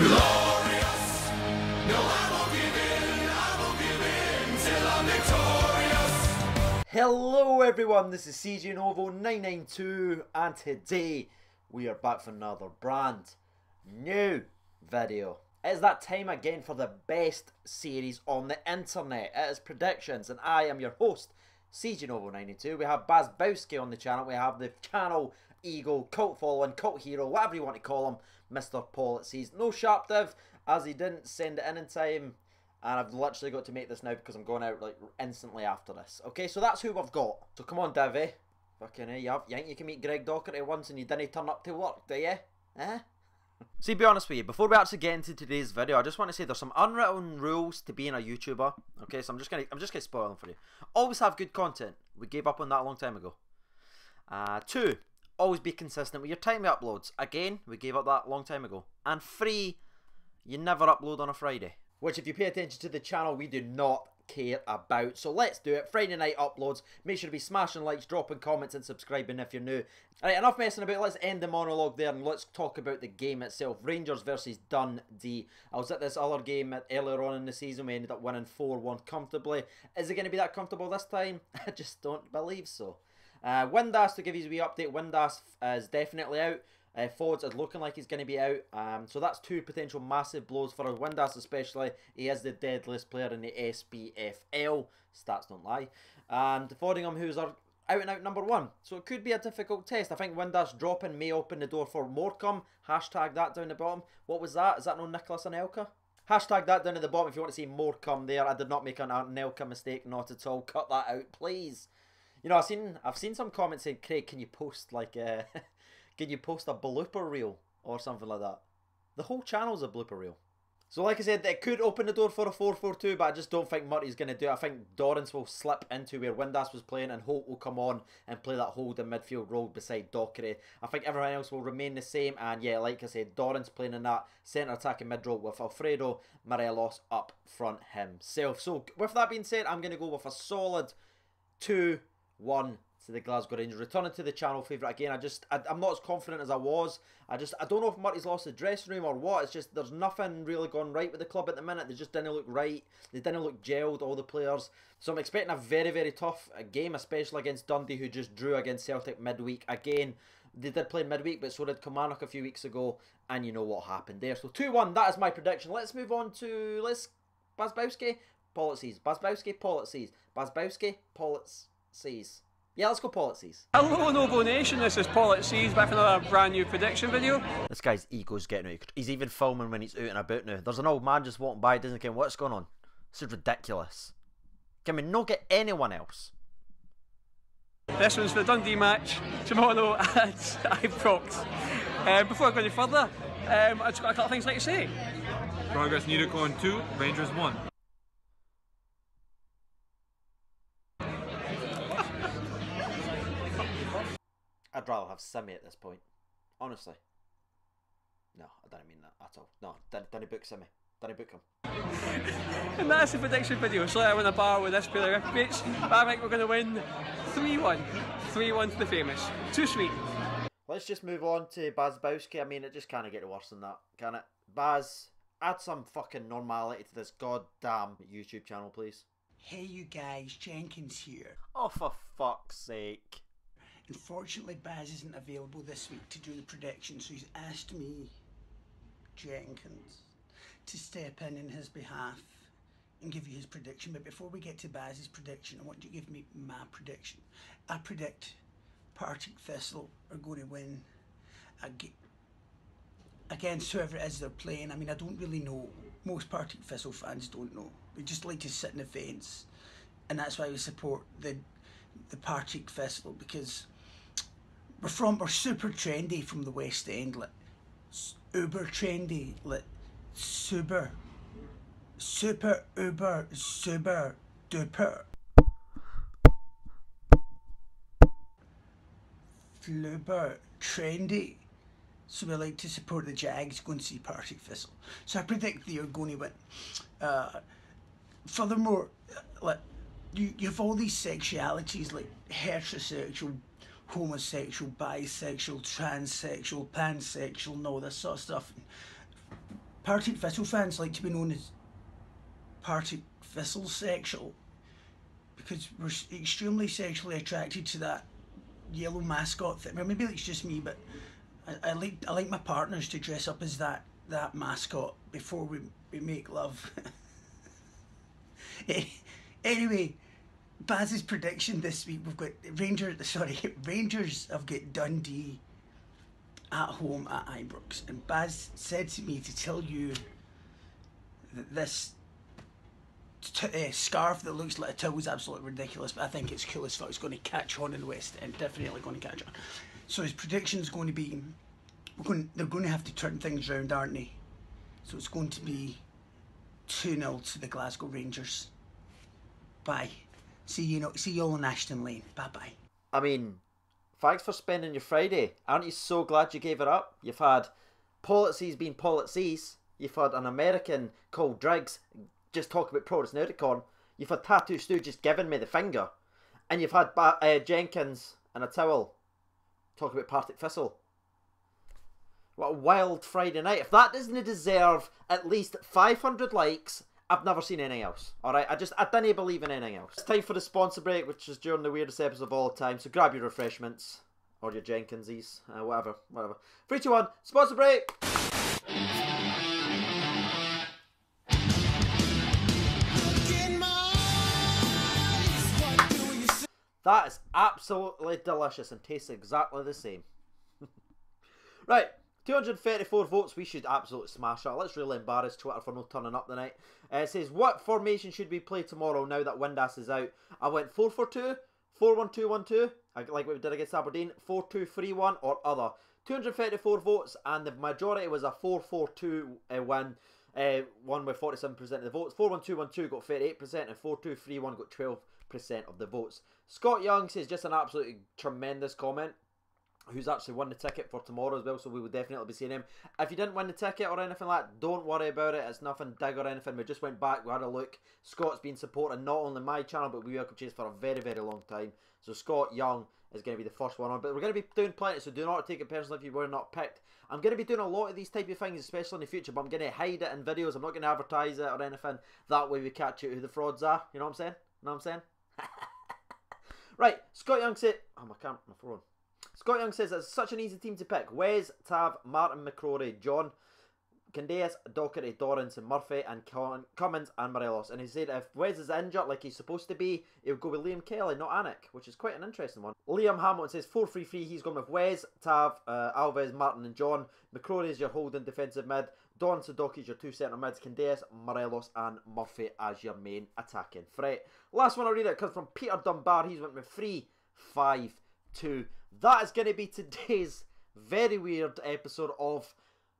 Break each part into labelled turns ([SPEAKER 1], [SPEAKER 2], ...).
[SPEAKER 1] Glorious. No, I won't give in till I'm victorious.
[SPEAKER 2] Hello everyone, this is CJ Novo 992 and today we are back for another brand new video. It is that time again for the best series on the internet. It is predictions and I am your host, CJ Novo 992. We have Bazbowski on the channel, we have the channel eagle, cult following, cult hero, whatever you want to call him, Mr. Paul. It says no sharp div as he didn't send it in time. And I've literally got to make this now because I'm going out like instantly after this. Okay, so that's who we've got. So come on, Div, eh? Fucking hell, you think you can meet Greg Docherty once and you didn't turn up to work, do you? Eh? See, be honest with you, before we actually get into today's video, I just want to say there's some unwritten rules to being a YouTuber. Okay, so I'm just gonna spoil them for you. Always have good content. We gave up on that a long time ago. 2, always be consistent with your time uploads. Again, we gave up that a long time ago. And 3, you never upload on a Friday. Which, if you pay attention to the channel, we do not care about. So let's do it. Friday night uploads. Make sure to be smashing likes, dropping comments and subscribing if you're new. Alright, enough messing about. Let's end the monologue there and let's talk about the game itself. Rangers versus Dundee. I was at this other game earlier on in the season. We ended up winning 4-1 comfortably. Is it going to be that comfortable this time? I just don't believe so. Windass, to give you a wee update, Windass is definitely out. Fords is looking like he's going to be out, so that's 2 potential massive blows for us. Windass especially. He is the deadliest player in the SPFL, stats don't lie. And Fordingham, who's our out and out number 1, so it could be a difficult test. I think Windass dropping may open the door for Morecambe. Hashtag that down the bottom. What was that? Is that no Nicholas Anelka? Hashtag that down at the bottom if you want to see Morecambe there. I did not make an Anelka mistake, not at all. Cut that out, please. You know, I've seen some comments saying, Craig, can you post like can you post a blooper reel or something like that? The whole channel's a blooper reel. So like I said, it could open the door for a 4-4-2, but I just don't think Murty's going to do it. I think Dorrance will slip into where Windass was playing and Holt will come on and play that holding midfield role beside Docherty. I think everyone else will remain the same, and yeah, like I said, Dorrance playing in that centre attacking mid role with Alfredo Morelos up front himself. So with that being said, I'm going to go with a solid 2-1 to the Glasgow Rangers. Returning to the channel favourite again. I'm not as confident as I was. I don't know if Murty's lost the dressing room or what. It's just there's nothing really gone right with the club at the minute. They just didn't look right. They didn't look gelled, all the players. So I'm expecting a very, very tough game, especially against Dundee, who just drew against Celtic midweek. Again, they did play midweek, but so did Kilmarnock a few weeks ago, and you know what happened there. So 2-1, that is my prediction. Let's move on to Bazbowski, policies. Bazbowski, policies. Bazbowski, policies. Yeah, let's go policies.
[SPEAKER 3] Hello Novo Nation, this is Paul at Seas back for another brand new prediction video.
[SPEAKER 2] This guy's ego's getting out. He's even filming when he's out and about now. There's an old man just walking by, doesn't care what's going on. This is ridiculous. Can we not get anyone else?
[SPEAKER 3] This one's the Dundee match tomorrow at Ibrox. Before I go any further, I've just got a couple of things I'd like to say.
[SPEAKER 4] Progress Unicorn 2, Rangers 1.
[SPEAKER 2] I'd rather have Simi at this point. Honestly. No, I didn't mean that at all. No, didn't book Simi. Didn't book him.
[SPEAKER 3] And that's the prediction video. So I win a bar with this pair of mates, but I think we're going to win 3-1. 3-1 to the famous. Too sweet.
[SPEAKER 2] Let's just move on to Bazbowski. I mean, it just can't get worse than that, can it? Baz, add some fucking normality to this goddamn YouTube channel, please.
[SPEAKER 5] Hey you guys, Jenkins here.
[SPEAKER 2] Oh, for fuck's sake.
[SPEAKER 5] Unfortunately, Baz isn't available this week to do the prediction, so he's asked me, Jenkins, to step in his behalf and give you his prediction. But before we get to Baz's prediction, I want you to give me my prediction. I predict Partick Thistle are going to win against whoever it is they're playing. I mean, I don't really know. Most Partick Thistle fans don't know. They just like to sit in the fence, and that's why we support the Partick Thistle, because we're super trendy from the West End, like uber trendy, like super uber super duper fluber trendy. So we like to support the Jags, go and see Partick Thistle. So I predict they are going to win. Furthermore, like you have all these sexualities like heterosexual, homosexual, bisexual, transsexual, pansexual, and all this sort of stuff. Partick Thistle fans like to be known as Partick Thistle sexual because we're extremely sexually attracted to that yellow mascot thing. Well, maybe it's just me, but I like my partners to dress up as that mascot before we make love. Anyway, Baz's prediction this week, we've got Rangers have got Dundee at home at Ibrox, and Baz said to me to tell you that this scarf that looks like a towel is absolutely ridiculous, but I think it's cool as fuck. It's going to catch on in the West End, definitely going to catch on. So his prediction is going to be, they're going to have to turn things round, aren't they? So it's going to be 2-0 to the Glasgow Rangers. Bye. See you all on Ashton Lane. Bye bye.
[SPEAKER 2] I mean, thanks for spending your Friday. Aren't you so glad you gave it up? You've had policies being policies. You've had an American called Driggs just talk about Pro Wrestling Unicorn. You've had Tattoo Stu just giving me the finger. And you've had Jenkins and a towel talking about Partick Thistle. What a wild Friday night. If that doesn't deserve at least 500 likes, I've never seen anything else. Alright, I didn't believe in anything else. It's time for the sponsor break, which is during the weirdest episode of all time. So grab your refreshments. Or your Jenkinsies. Whatever. 3, 2, 1. Sponsor break! That is absolutely delicious and tastes exactly the same. Right. 234 votes, we should absolutely smash that. Let's really embarrass Twitter for not turning up tonight. It says, what formation should we play tomorrow now that Windass is out? I went 4-4-2, 4-1-2-1-2, like what we did against Aberdeen, 4-2-3-1 or other. 234 votes and the majority was a 4-4-2 win. One with 47% of the votes. 4-1-2-1-2 got 38% and 4-2-3-1 got 12% of the votes. Scott Young says just an absolutely tremendous comment. Who's actually won the ticket for tomorrow as well, so we will definitely be seeing him. If you didn't win the ticket or anything like that, don't worry about it. It's nothing dig or anything. We just went back, we had a look. Scott's been supporting not only my channel, but we Welcome Chase for a very, very long time. So Scott Young is going to be the first one on. But we're going to be doing plenty, so do not take it personally if you were not picked. I'm going to be doing a lot of these type of things, especially in the future, but I'm going to hide it in videos. I'm not going to advertise it or anything. That way we catch out who the frauds are. You know what I'm saying? You know what I'm saying? Right, Scott Young said... Oh, my phone. Scott Young says it's such an easy team to pick. Wes, Tav, Martin McCrory, John, Candeas, Docherty, Dorrance and Murphy and Cummins and Morelos. And he said if Wes is injured like he's supposed to be, he'll go with Liam Kelly, not Anik, which is quite an interesting one. Liam Hamilton says 4-3-3, he's gone with Wes, Tav, Alves, Martin and John. McCrory is your holding defensive mid. Don Sadoki is your two centre mids. Candeas, Morelos and Murphy as your main attacking threat. Last one I'll read it comes from Peter Dunbar. He's went with 3-5-2. That is going to be today's very weird episode of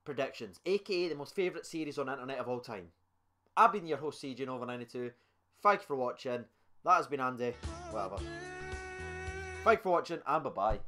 [SPEAKER 2] Predictions, aka the most favourite series on the internet of all time. I've been your host CJ Nova 92. Thank you for watching. That has been Andy. Whatever. Thank you for watching and bye bye.